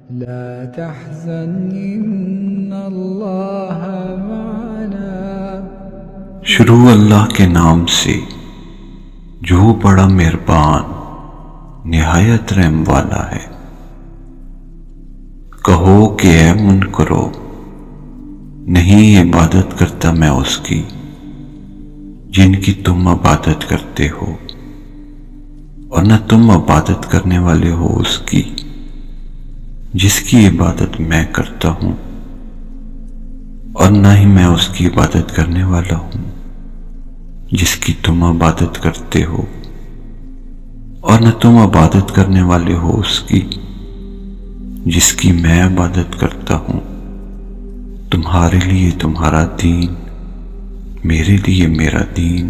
لا تحزن إن الله معنا۔ شروع اللہ کے نام سے جو بڑا مہربان نہایت رحم والا ہے۔ کہو کہ اے منکرو، نہیں عبادت کرتا میں اس کی جن کی تم عبادت کرتے ہو، اور نہ تم عبادت کرنے والے ہو اس کی جس کی عبادت میں کرتا ہوں، اور نہ ہی میں اس کی عبادت کرنے والا ہوں جس کی تم عبادت کرتے ہو، اور نہ تم عبادت کرنے والے ہو اس کی جس کی میں عبادت کرتا ہوں۔ تمہارے لیے تمہارا دین، میرے لیے میرا دین۔